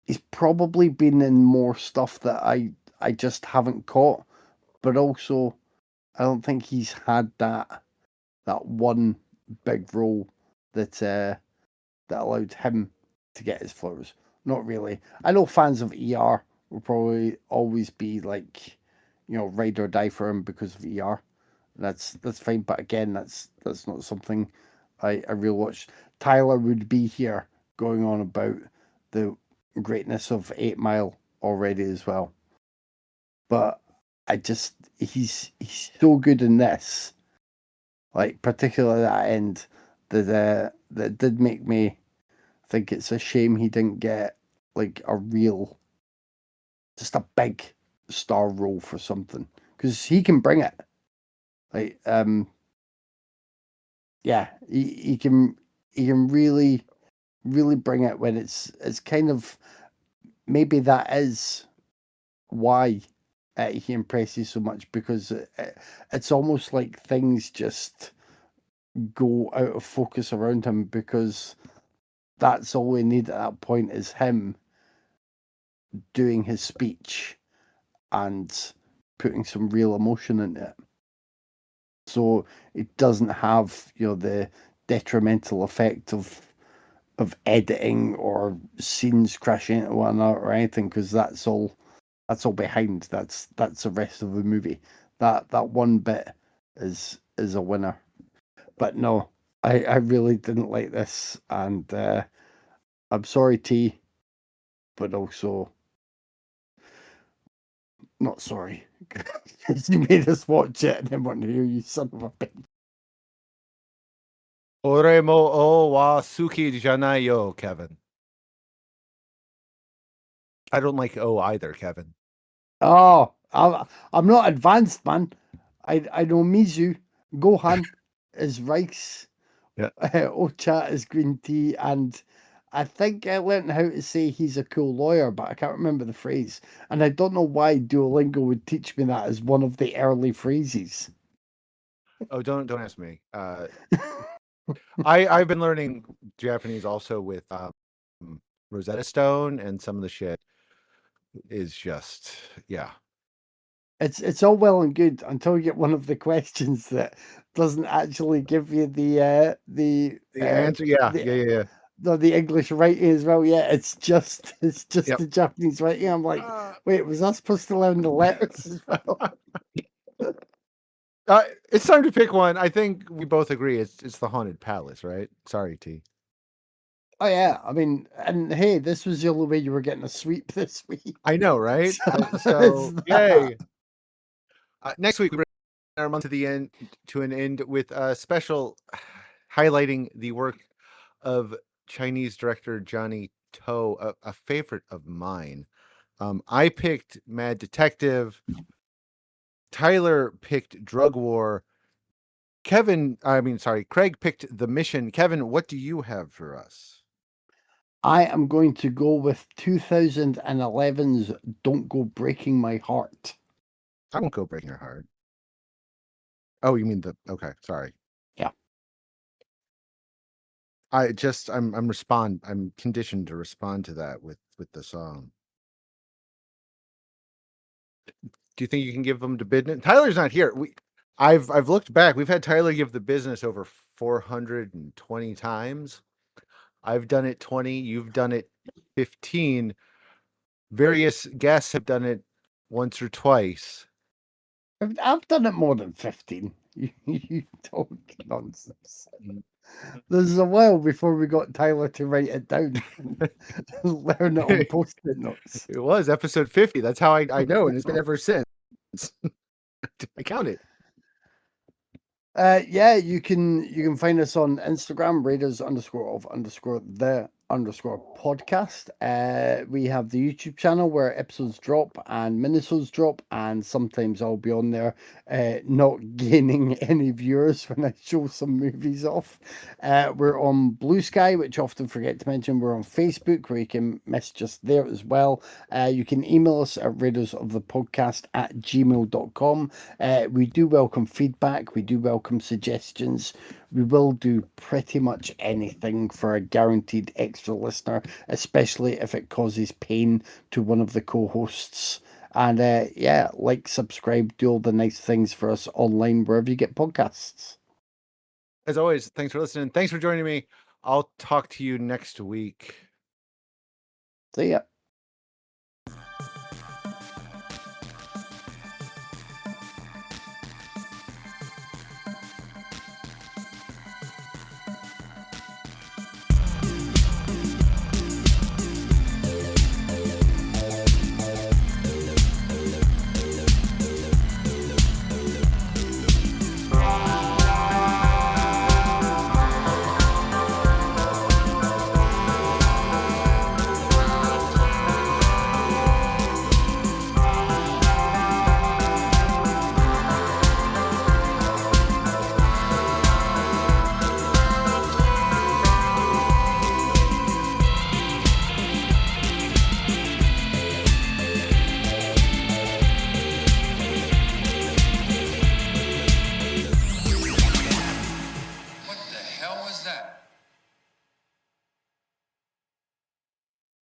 he's probably been in more stuff that I just haven't caught, but also I don't think he's had that one big role that that allowed him to get his flowers. Not really. I know fans of ER will probably always be like, ride or die for him because of ER. That's fine, but again, that's not something I real watch. Tyler would be here going on about the greatness of 8 Mile already as well. But he's so good in this, like particularly that end that did make me think it's a shame he didn't get like a real, just a big star role for something because he can bring it. Like yeah, he can really bring it when it's kind of maybe that is why he impresses so much because it's almost like things just go out of focus around him because that's all we need at that point is him doing his speech and putting some real emotion into it. So it doesn't have the detrimental effect of editing or scenes crashing into one another or anything because that's all behind. That's the rest of the movie. That one bit is a winner. But no, I really didn't like this, and I'm sorry, T, but also not sorry. You made us watch it and then want to hear you son of a bitch. Ore mo o wa suki janai yo, Kevin. I don't like O either, Kevin. Oh, I'm not advanced, man. I know Mizu, Gohan is rice, Yeah. Ocha is green tea, and I think I learned how to say he's a cool lawyer, but I can't remember the phrase. And I don't know why Duolingo would teach me that as one of the early phrases. Oh, don't ask me. I've been learning Japanese also with Rosetta Stone, and some of the shit is just It's all well and good until you get one of the questions that doesn't actually give you the answer. Yeah. the English writing as well. Yeah, it's just Yep. the Japanese writing. I'm like, wait, was I supposed to learn the letters as well? It's time to pick one. I think we both agree it's the Haunted Palace, right? Sorry, T. Oh yeah, I mean, and hey, this was the only way you were getting a sweep this week. I know, right? So Yay! Next week we bring our month to an end with a special highlighting the work of Chinese director Johnny To, a favorite of mine. I picked Mad Detective. Tyler picked Drug War. Craig picked The Mission. Kevin, what do you have for us? I am going to go with 2011's "Don't Go Breaking My Heart." I won't go breaking your heart. Oh, you mean okay, sorry. Yeah. I'm conditioned to respond to that with the song. Do you think you can give them the business? Tyler's not here. I've looked back. We've had Tyler give the business over 420 times. I've done it 20. You've done it 15. Various guests have done it once or twice. I've done it more than 15. You talk nonsense. There's a while before we got Tyler to write it down and learn it on post-it notes. It was episode 50. That's how I know, and it's been ever since. I counted. Yeah, you can find us on Instagram, Raiders_of_the_podcast. We have the YouTube channel where episodes drop and minisodes drop, and sometimes I'll be on there not gaining any viewers when I show some movies off. We're on Blue Sky, which I often forget to mention. We're on Facebook, where you can message us there as well. You can email us at raidersofthepodcast@gmail.com. We do welcome feedback. We do welcome suggestions. We will do pretty much anything for a guaranteed extra listener, especially if it causes pain to one of the co-hosts. And like, subscribe, do all the nice things for us online wherever you get podcasts. As always, thanks for listening. Thanks for joining me. I'll talk to you next week. See ya.